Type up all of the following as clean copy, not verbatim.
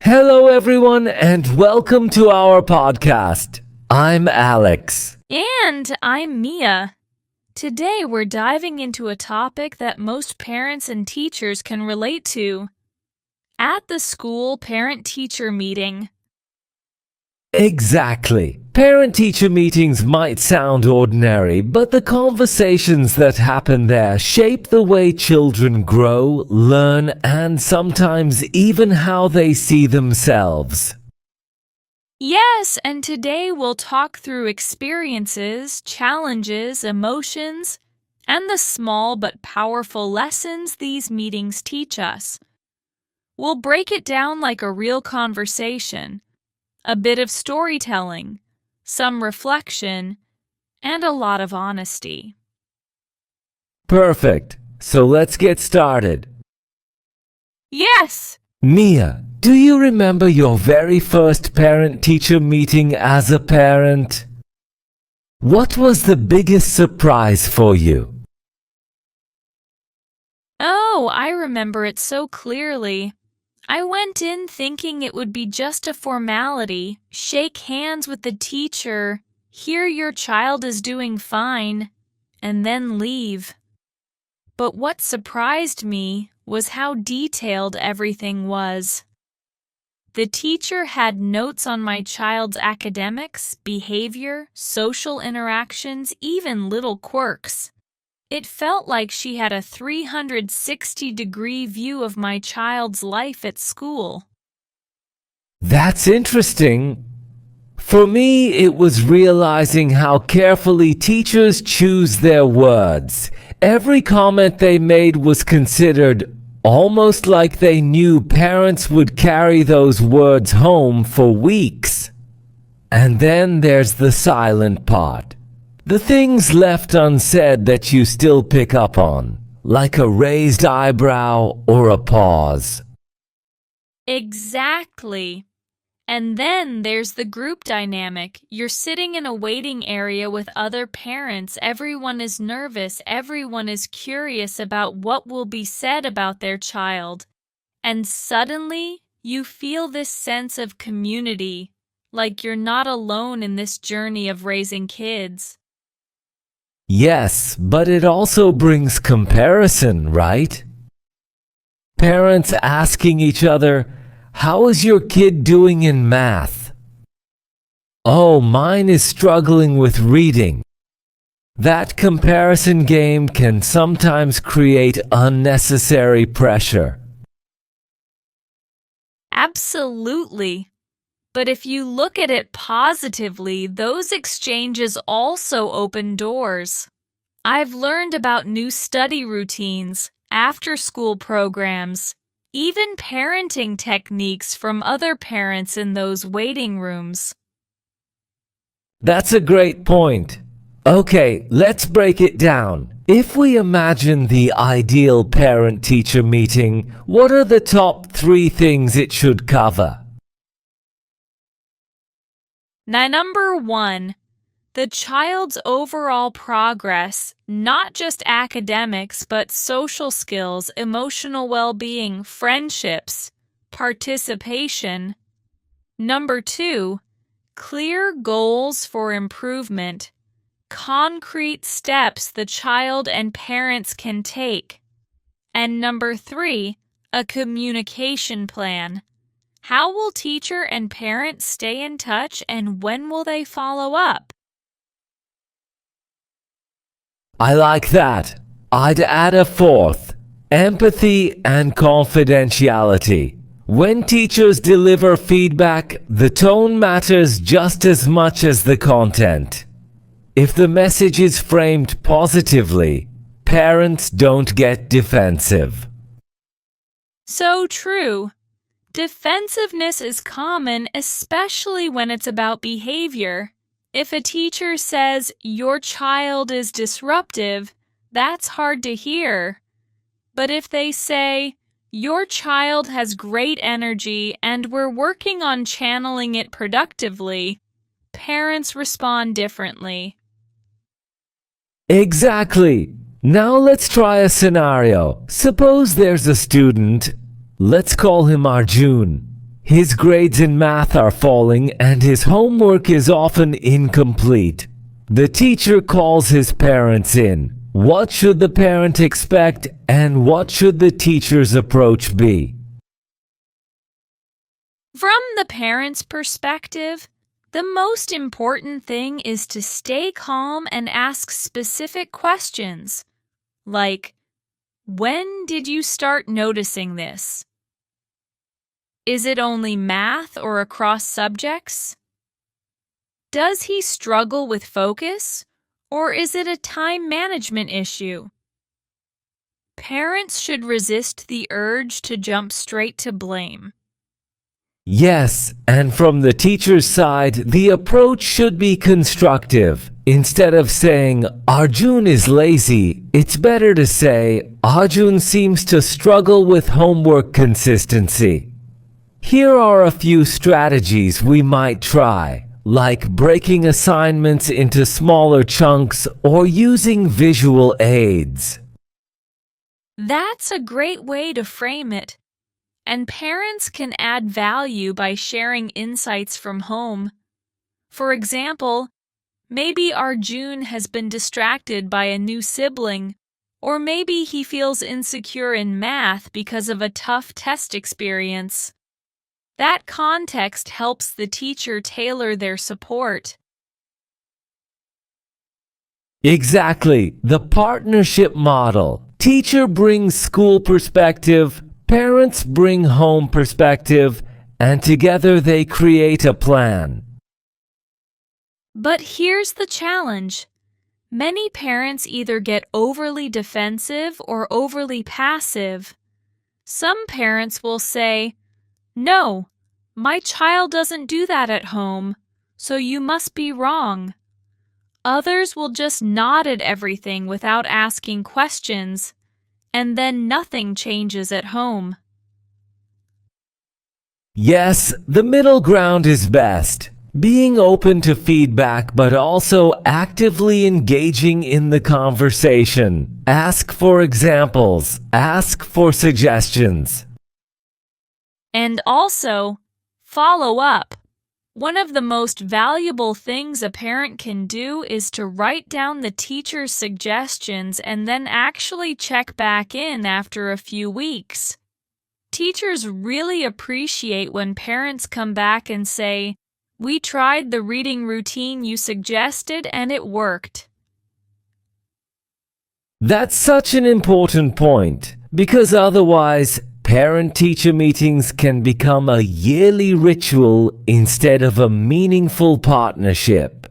Hello, everyone, and welcome to our podcast. I'm Alex. And I'm Mia. Today we're diving into a topic that most parents and teachers can relate to. At the school parent-teacher meeting. Exactly. Parent-teacher meetings might sound ordinary, but the conversations that happen there shape the way children grow, learn, and sometimes even how they see themselves. Yes, and today we'll talk through experiences, challenges, emotions, and the small but powerful lessons these meetings teach us. We'll break it down like a real conversation, a bit of storytelling, some reflection, and a lot of honesty. Perfect. So let's get started. Yes! Mia, do you remember your very first parent-teacher meeting as a parent? What was the biggest surprise for you? Oh, I remember it so clearly. I went in thinking it would be just a formality, shake hands with the teacher, hear your child is doing fine, and then leave. But what surprised me was how detailed everything was. The teacher had notes on my child's academics, behavior, social interactions, even little quirks. It felt like she had a 360-degree view of my child's life at school. That's interesting. For me, it was realizing how carefully teachers choose their words. Every comment they made was considered, almost like they knew parents would carry those words home for weeks. And then there's the silent part. The things left unsaid that you still pick up on, like a raised eyebrow or a pause. Exactly. And then there's the group dynamic. You're sitting in a waiting area with other parents. Everyone is nervous. Everyone is curious about what will be said about their child. And suddenly, you feel this sense of community, like you're not alone in this journey of raising kids. Yes, but it also brings comparison, right? Parents asking each other, "How is your kid doing in math?" "Oh, mine is struggling with reading." That comparison game can sometimes create unnecessary pressure. Absolutely. But if you look at it positively, those exchanges also open doors. I've learned about new study routines, after-school programs, even parenting techniques from other parents in those waiting rooms. That's a great point. Okay, let's break it down. If we imagine the ideal parent-teacher meeting, what are the top 3 things it should cover? Now, number 1, the child's overall progress, not just academics, but social skills, emotional well-being, friendships, participation. Number 2, clear goals for improvement, concrete steps the child and parents can take. And number 3, a communication plan. How will teacher and parent stay in touch, and when will they follow up? I like that. I'd add a 4th, empathy and confidentiality. When teachers deliver feedback, the tone matters just as much as the content. If the message is framed positively, parents don't get defensive. So true. Defensiveness is common, especially when it's about behavior. If a teacher says, "Your child is disruptive," that's hard to hear. But if they say, "Your child has great energy and we're working on channeling it productively," parents respond differently. Exactly. Now let's try a scenario. Suppose there's a student. Let's call him Arjun. His grades in math are falling and his homework is often incomplete. The teacher calls his parents in. What should the parent expect and what should the teacher's approach be? From the parent's perspective, the most important thing is to stay calm and ask specific questions, like, when did you start noticing this? Is it only math or across subjects? Does he struggle with focus, or is it a time management issue? Parents should resist the urge to jump straight to blame. Yes, and from the teacher's side, the approach should be constructive. Instead of saying, Arjun is lazy, it's better to say, Arjun seems to struggle with homework consistency. Here are a few strategies we might try, like breaking assignments into smaller chunks or using visual aids. That's a great way to frame it. And parents can add value by sharing insights from home. For example, maybe Arjun has been distracted by a new sibling, or maybe he feels insecure in math because of a tough test experience. That context helps the teacher tailor their support. Exactly, the partnership model. Teacher brings school perspective, parents bring home perspective, and together they create a plan. But here's the challenge. Many parents either get overly defensive or overly passive. Some parents will say, "No, my child doesn't do that at home, so you must be wrong." Others will just nod at everything without asking questions, and then nothing changes at home. Yes, the middle ground is best. Being open to feedback but also actively engaging in the conversation. Ask for examples. Ask for suggestions. And also, follow up. One of the most valuable things a parent can do is to write down the teacher's suggestions and then actually check back in after a few weeks. Teachers really appreciate when parents come back and say, "We tried the reading routine you suggested and it worked." That's such an important point, because otherwise, parent-teacher meetings can become a yearly ritual instead of a meaningful partnership.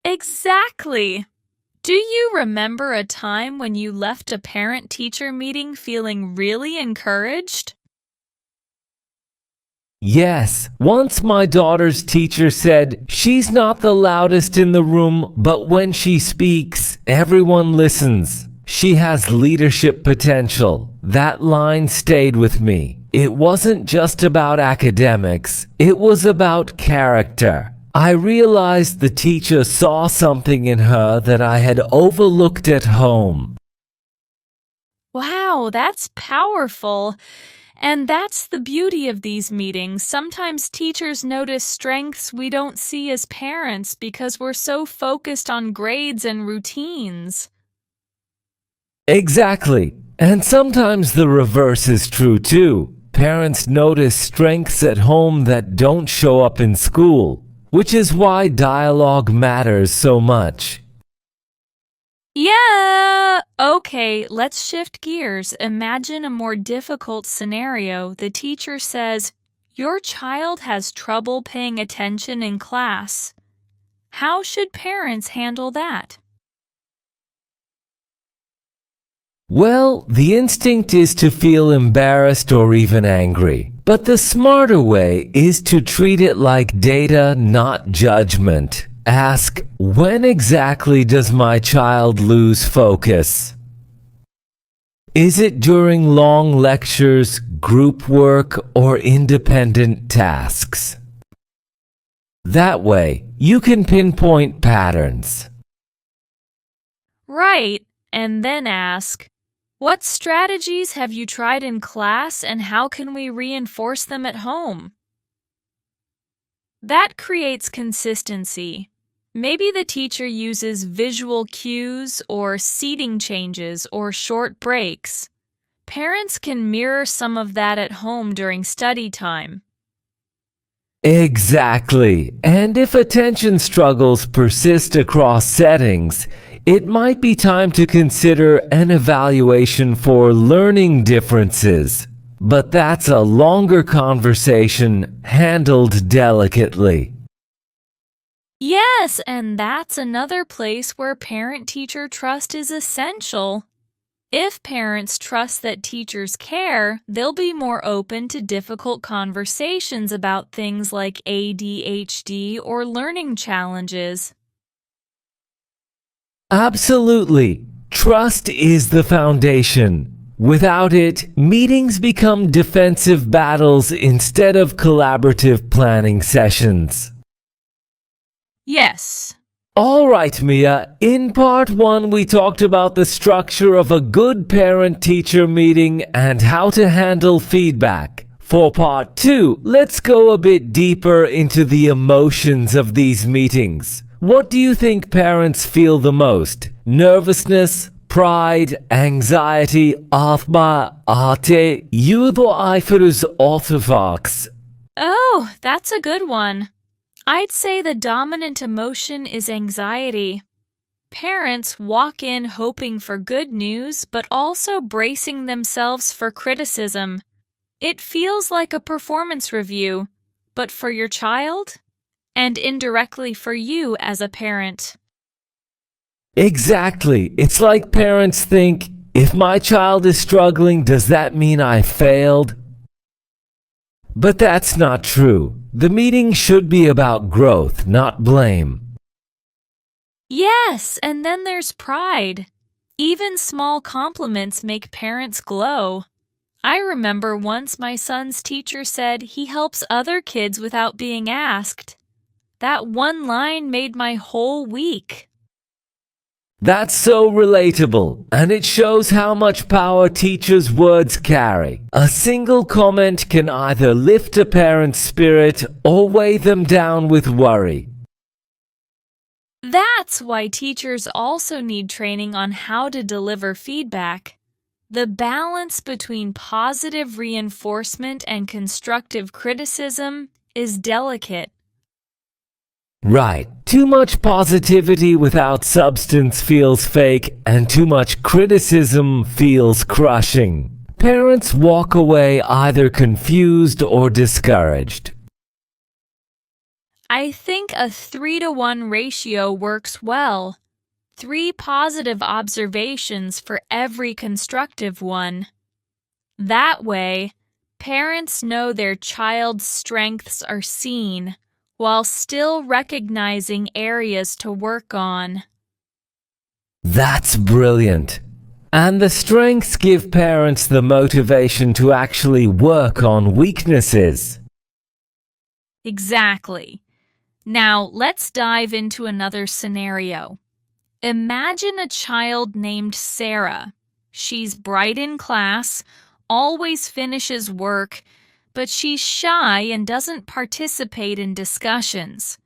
Exactly. Do you remember a time when you left a parent-teacher meeting feeling really encouraged? Yes, once my daughter's teacher said she's not the loudest in the room, but when she speaks, everyone listens. She has leadership potential. That line stayed with me. It wasn't just about academics, it was about character. I realized the teacher saw something in her that I had overlooked at home. Wow, that's powerful. And that's the beauty of these meetings. Sometimes teachers notice strengths we don't see as parents because we're so focused on grades and routines. Exactly. And sometimes the reverse is true too. Parents notice strengths at home that don't show up in school, which is why dialogue matters so much. Yeah! Okay, let's shift gears. Imagine a more difficult scenario. The teacher says, "Your child has trouble paying attention in class." How should parents handle that? Well, the instinct is to feel embarrassed or even angry. But the smarter way is to treat it like data, not judgment. Ask, when exactly does my child lose focus? Is it during long lectures, group work, or independent tasks? That way, you can pinpoint patterns. Right, and then ask, What strategies have you tried in class and how can we reinforce them at home? That creates consistency. Maybe the teacher uses visual cues or seating changes or short breaks. Parents can mirror some of that at home during study time. Exactly. And if attention struggles persist across settings, it might be time to consider an evaluation for learning differences. But that's a longer conversation handled delicately. Yes, and that's another place where parent-teacher trust is essential. If parents trust that teachers care, they'll be more open to difficult conversations about things like ADHD or learning challenges. Absolutely. Trust is the foundation. Without it, meetings become defensive battles instead of collaborative planning sessions. Yes. All right, Mia. In part one, we talked about the structure of a good parent-teacher meeting and how to handle feedback. For part two, let's go a bit deeper into the emotions of these meetings. What do you think parents feel the most? Nervousness, pride, anxiety, atma, ate, eudoiferus orthovox. Oh, that's a good one. I'd say the dominant emotion is anxiety. Parents walk in hoping for good news, but also bracing themselves for criticism. It feels like a performance review, but for your child, and indirectly for you as a parent. Exactly. It's like parents think, if my child is struggling, does that mean I failed? But that's not true. The meeting should be about growth, not blame. Yes, and then there's pride. Even small compliments make parents glow. I remember once my son's teacher said he helps other kids without being asked. That one line made my whole week. That's so relatable, and it shows how much power teachers' words carry. A single comment can either lift a parent's spirit or weigh them down with worry. That's why teachers also need training on how to deliver feedback. The balance between positive reinforcement and constructive criticism is delicate. Right. Too much positivity without substance feels fake, and too much criticism feels crushing. Parents walk away either confused or discouraged. I think a 3-to-1 ratio works well. 3 positive observations for every constructive one. That way, parents know their child's strengths are seen, while still recognizing areas to work on. That's brilliant. And the strengths give parents the motivation to actually work on weaknesses. Exactly. Now, let's dive into another scenario. Imagine a child named Sarah. She's bright in class, always finishes work, but she's shy and doesn't participate in discussions.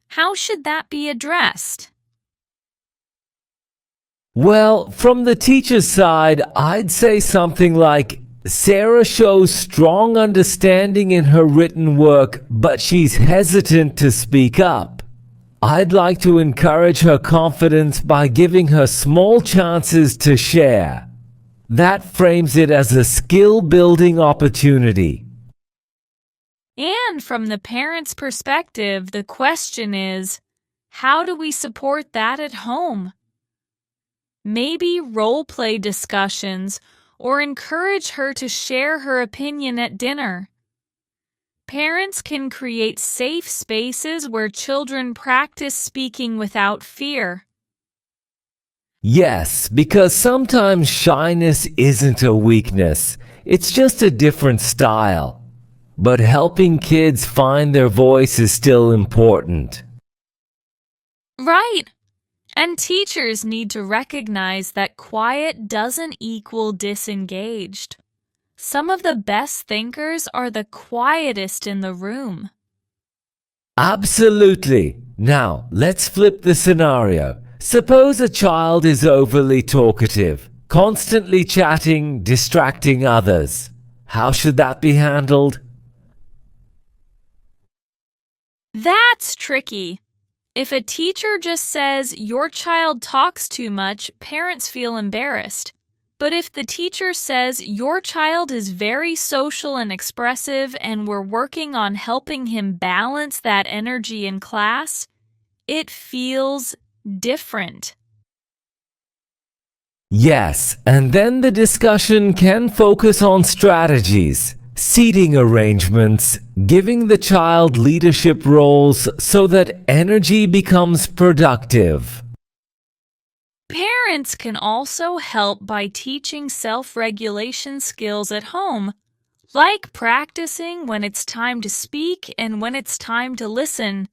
How should that be addressed? Well, from the teacher's side, I'd say something like, Sarah shows strong understanding in her written work, but she's hesitant to speak up. I'd like to encourage her confidence by giving her small chances to share. That frames it as a skill-building opportunity. And from the parent's perspective, the question is, how do we support that at home? Maybe role-play discussions or encourage her to share her opinion at dinner. Parents can create safe spaces where children practice speaking without fear. Yes, because sometimes shyness isn't a weakness. It's just a different style. But helping kids find their voice is still important. Right. And teachers need to recognize that quiet doesn't equal disengaged. Some of the best thinkers are the quietest in the room. Absolutely. Now, let's flip the scenario. Suppose a child is overly talkative, constantly chatting, distracting others. How should that be handled? That's tricky. If a teacher just says your child talks too much, parents feel embarrassed. But if the teacher says your child is very social and expressive and we're working on helping him balance that energy in class, it feels different. Yes, and then the discussion can focus on strategies, seating arrangements, giving the child leadership roles so that energy becomes productive. Parents can also help by teaching self-regulation skills at home, like practicing when it's time to speak and when it's time to listen.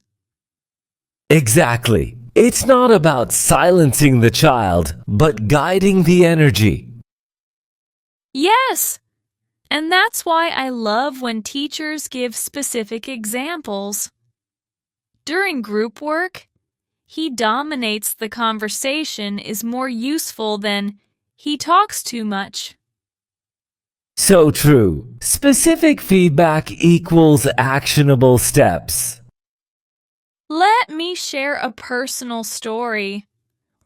Exactly. It's not about silencing the child, but guiding the energy. Yes, and that's why I love when teachers give specific examples. During group work, he dominates the conversation is more useful than he talks too much. So true. Specific feedback equals actionable steps. Let me share a personal story.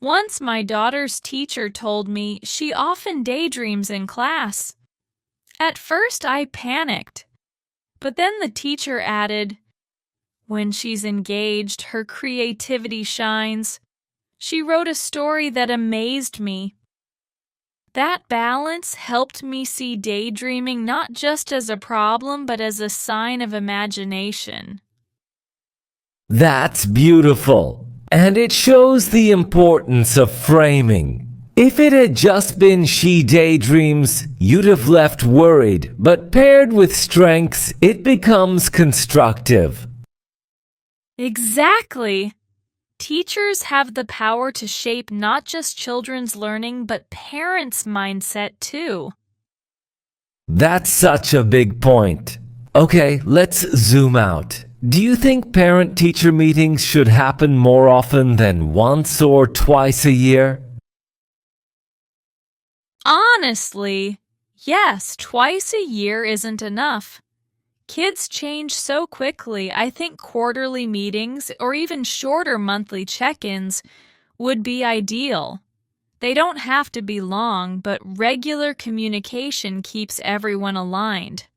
Once my daughter's teacher told me she often daydreams in class. At first I panicked, but then the teacher added, "When she's engaged, her creativity shines." She wrote a story that amazed me. That balance helped me see daydreaming not just as a problem, but as a sign of imagination. That's beautiful. And it shows the importance of framing. If it had just been she daydreams, you'd have left worried, but paired with strengths, it becomes constructive. Exactly. Teachers have the power to shape not just children's learning, but parents' mindset too. That's such a big point. Okay, let's zoom out. Do you think parent-teacher meetings should happen more often than once or twice a year? Honestly, yes, twice a year isn't enough. Kids change so quickly, I think quarterly meetings or even shorter monthly check-ins would be ideal. They don't have to be long, but regular communication keeps everyone aligned.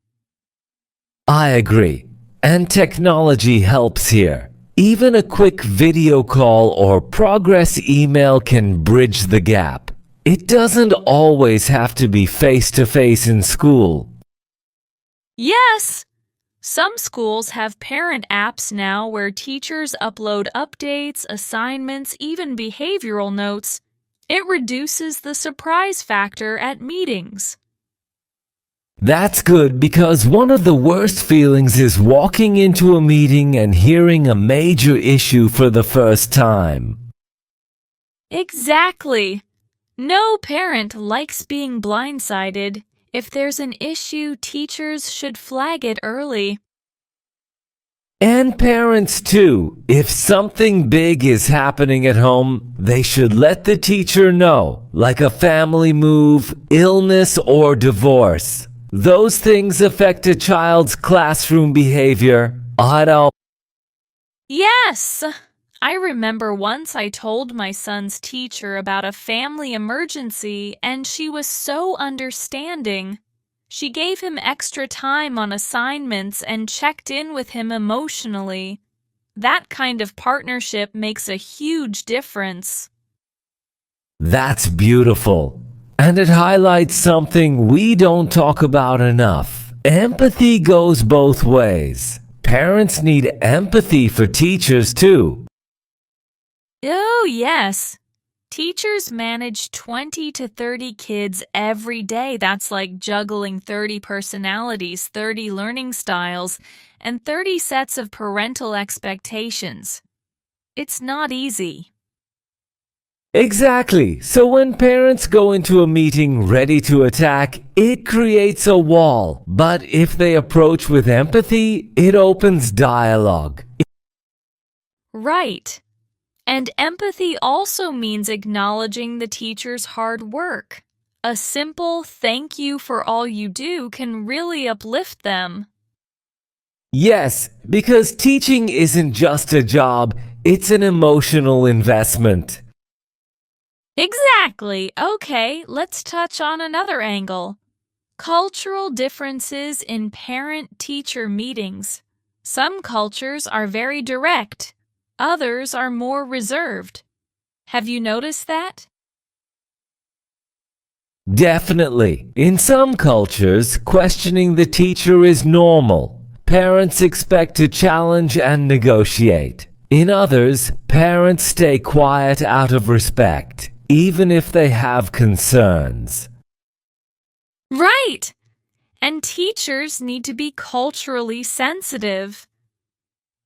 I agree. And technology helps here. Even a quick video call or progress email can bridge the gap. It doesn't always have to be face-to-face in school. Yes! Some schools have parent apps now where teachers upload updates, assignments, even behavioral notes. It reduces the surprise factor at meetings. That's good because one of the worst feelings is walking into a meeting and hearing a major issue for the first time. Exactly. No parent likes being blindsided. If there's an issue, teachers should flag it early. And parents too. If something big is happening at home, they should let the teacher know, like a family move, illness, or divorce. Those things affect a child's classroom behavior. I don't. Yes! I remember once I told my son's teacher about a family emergency and she was so understanding. She gave him extra time on assignments and checked in with him emotionally. That kind of partnership makes a huge difference. That's beautiful. And it highlights something we don't talk about enough. Empathy goes both ways. Parents need empathy for teachers too. Oh, yes. Teachers manage 20 to 30 kids every day. That's like juggling 30 personalities, 30 learning styles, and 30 sets of parental expectations. It's not easy. Exactly. So when parents go into a meeting ready to attack, it creates a wall. But if they approach with empathy, it opens dialogue. Right. And empathy also means acknowledging the teacher's hard work. A simple thank you for all you do can really uplift them. Yes, because teaching isn't just a job, it's an emotional investment. Exactly. Okay, let's touch on another angle. Cultural differences in parent-teacher meetings. Some cultures are very direct. Others are more reserved. Have you noticed that? Definitely. In some cultures, questioning the teacher is normal. Parents expect to challenge and negotiate. In others, parents stay quiet out of respect, even if they have concerns. Right! And teachers need to be culturally sensitive.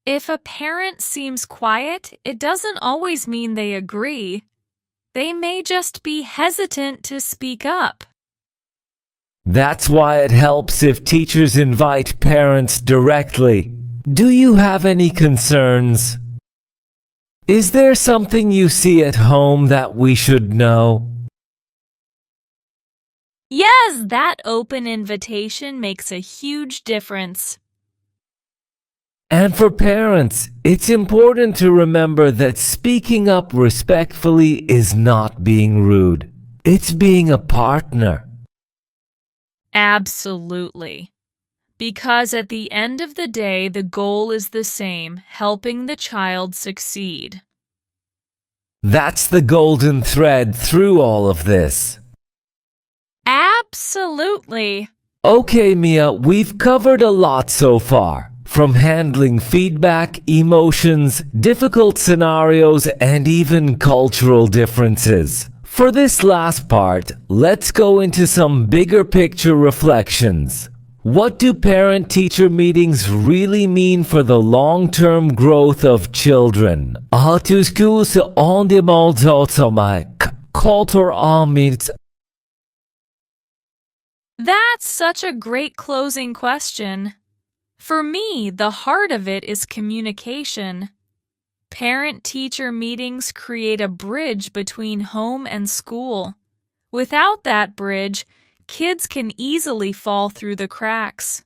If a parent seems quiet, it doesn't always mean they agree. They may just be hesitant to speak up. That's why it helps if teachers invite parents directly. Do you have any concerns? Is there something you see at home that we should know? Yes, that open invitation makes a huge difference. And for parents, it's important to remember that speaking up respectfully is not being rude. It's being a partner. Absolutely. Because at the end of the day, the goal is the same, helping the child succeed. That's the golden thread through all of this. Absolutely. Okay, Mia, we've covered a lot so far. From handling feedback, emotions, difficult scenarios, and even cultural differences. For this last part, let's go into some bigger picture reflections. What do parent-teacher meetings really mean for the long-term growth of children? That's such a great closing question. For me, the heart of it is communication. Parent-teacher meetings create a bridge between home and school. Without that bridge, kids can easily fall through the cracks.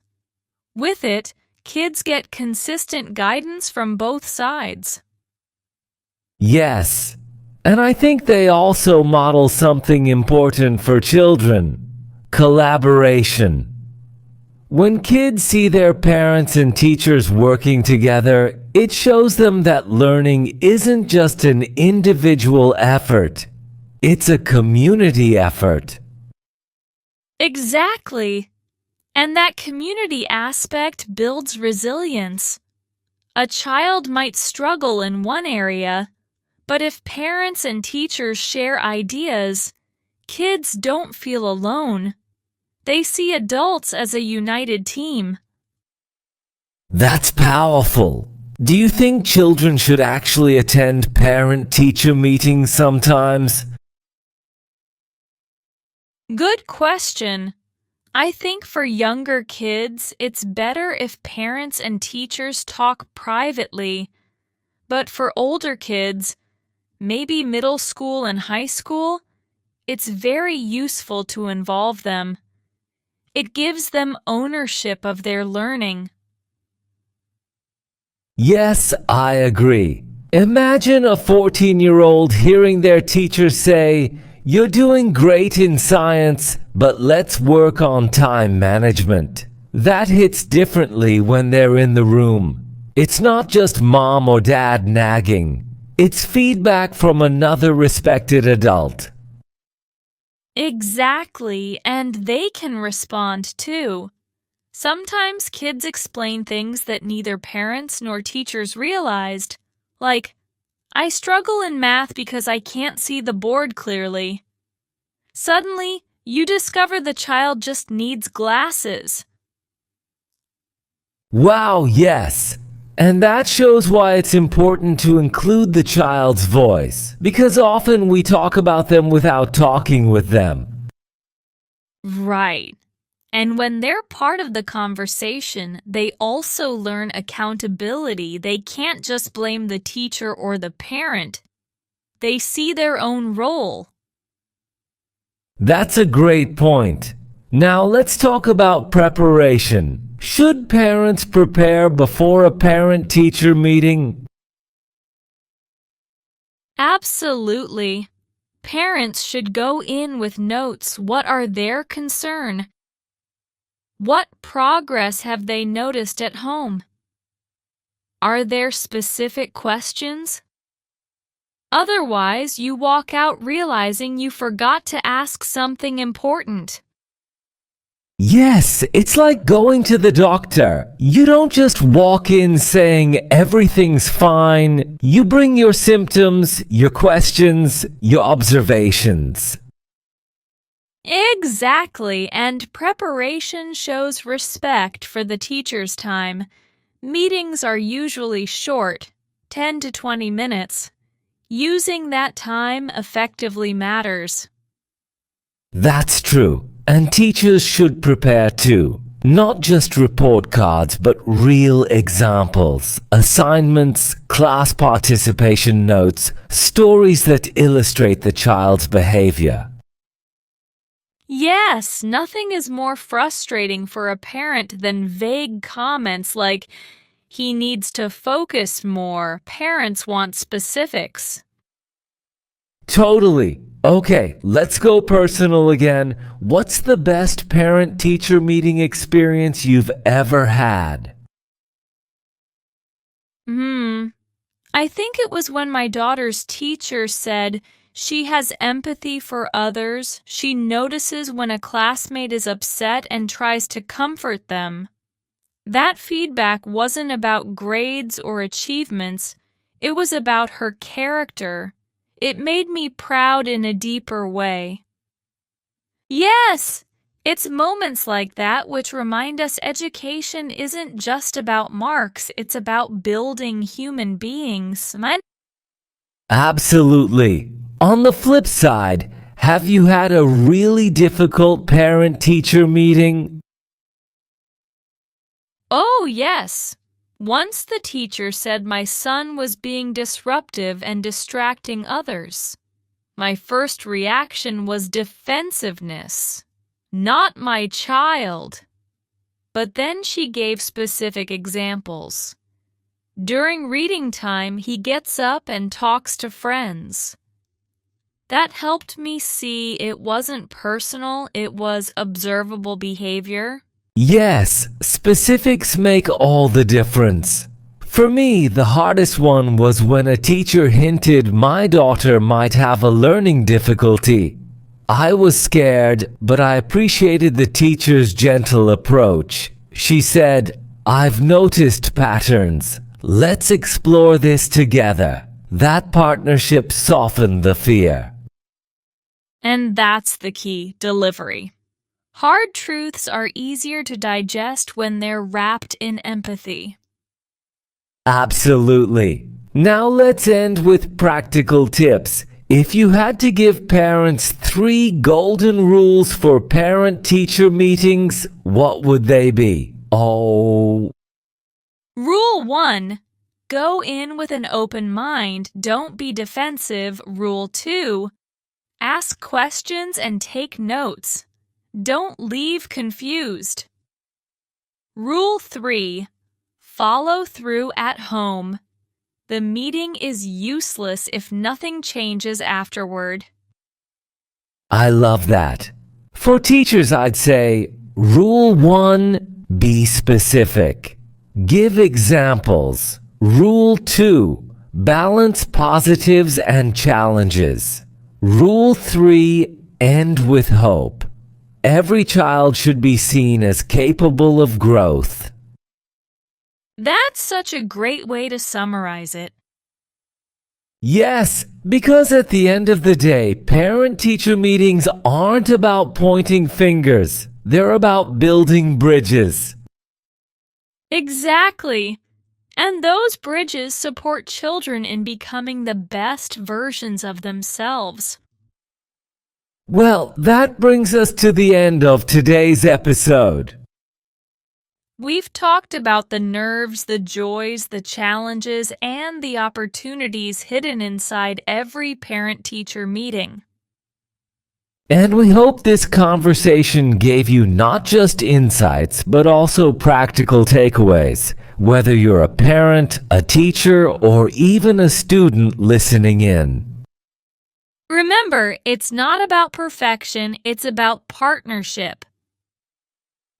With it, kids get consistent guidance from both sides. Yes, and I think they also model something important for children: collaboration. When kids see their parents and teachers working together, it shows them that learning isn't just an individual effort. It's a community effort. Exactly. And that community aspect builds resilience. A child might struggle in one area, but if parents and teachers share ideas, kids don't feel alone. They see adults as a united team. That's powerful. Do you think children should actually attend parent-teacher meetings sometimes? Good question. I think for younger kids, it's better if parents and teachers talk privately. But for older kids, maybe middle school and high school, it's very useful to involve them. It gives them ownership of their learning. Yes, I agree. Imagine a 14-year-old hearing their teacher say, "You're doing great in science, but let's work on time management." That hits differently when they're in the room. It's not just mom or dad nagging. It's feedback from another respected adult. Exactly, and they can respond too. Sometimes kids explain things that neither parents nor teachers realized, like, "I struggle in math because I can't see the board clearly." Suddenly, you discover the child just needs glasses. Wow, yes. And that shows why it's important to include the child's voice, because often we talk about them without talking with them. Right. And when they're part of the conversation, they also learn accountability. They can't just blame the teacher or the parent. They see their own role. That's a great point. Now let's talk about preparation. Should parents prepare before a parent-teacher meeting? Absolutely. Parents should go in with notes. What are their concerns? What progress have they noticed at home? Are there specific questions? Otherwise, you walk out realizing you forgot to ask something important. Yes, it's like going to the doctor. You don't just walk in saying everything's fine. You bring your symptoms, your questions, your observations. Exactly, and preparation shows respect for the teacher's time. Meetings are usually short, 10 to 20 minutes. Using that time effectively matters. That's true. And teachers should prepare too. Not just report cards, but real examples, assignments, class participation notes, stories that illustrate the child's behavior. Yes, nothing is more frustrating for a parent than vague comments like, "He needs to focus more." Parents want specifics. Totally. Okay, let's go personal again. What's the best parent-teacher meeting experience you've ever had? I think it was when my daughter's teacher said she has empathy for others. She notices when a classmate is upset and tries to comfort them. That feedback wasn't about grades or achievements. It was about her character. It made me proud in a deeper way. Yes, it's moments like that which remind us education isn't just about marks, it's about building human beings. Absolutely. On the flip side, have you had a really difficult parent-teacher meeting? Oh, yes. Once the teacher said my son was being disruptive and distracting others. My first reaction was defensiveness. Not my child. But then she gave specific examples. During reading time, he gets up and talks to friends. That helped me see it wasn't personal, it was observable behavior. Yes, specifics make all the difference. For me, the hardest one was when a teacher hinted my daughter might have a learning difficulty. I was scared, but I appreciated the teacher's gentle approach. She said, "I've noticed patterns. Let's explore this together." That partnership softened the fear. And that's the key, delivery. Hard truths are easier to digest when they're wrapped in empathy. Absolutely. Now let's end with practical tips. If you had to give parents 3 golden rules for parent-teacher meetings, what would they be? Rule 1. Go in with an open mind. Don't be defensive. Rule 2. Ask questions and take notes. Don't leave confused. Rule 3. Follow through at home. The meeting is useless if nothing changes afterward. I love that. For teachers, I'd say, Rule 1, be specific. Give examples. Rule 2, balance positives and challenges. Rule 3, end with hope. Every child should be seen as capable of growth. That's such a great way to summarize it. Yes, because at the end of the day, parent-teacher meetings aren't about pointing fingers. They're about building bridges. Exactly. And those bridges support children in becoming the best versions of themselves. Well, that brings us to the end of today's episode. We've talked about the nerves, the joys, the challenges, and the opportunities hidden inside every parent-teacher meeting. And we hope this conversation gave you not just insights, but also practical takeaways, whether you're a parent, a teacher, or even a student listening in. Remember, it's not about perfection, it's about partnership.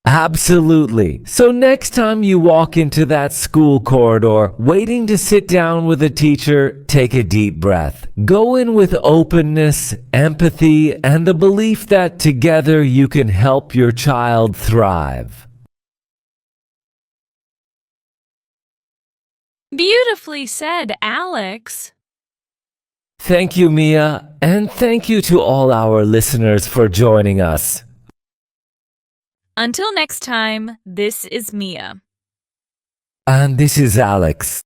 Absolutely. So next time you walk into that school corridor waiting to sit down with a teacher, take a deep breath. Go in with openness, empathy, and the belief that together you can help your child thrive. Beautifully said, Alex. Thank you, Mia, and thank you to all our listeners for joining us. Until next time, this is Mia. And this is Alex.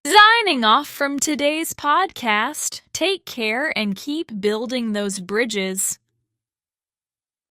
Signing off from today's podcast. Take care and keep building those bridges.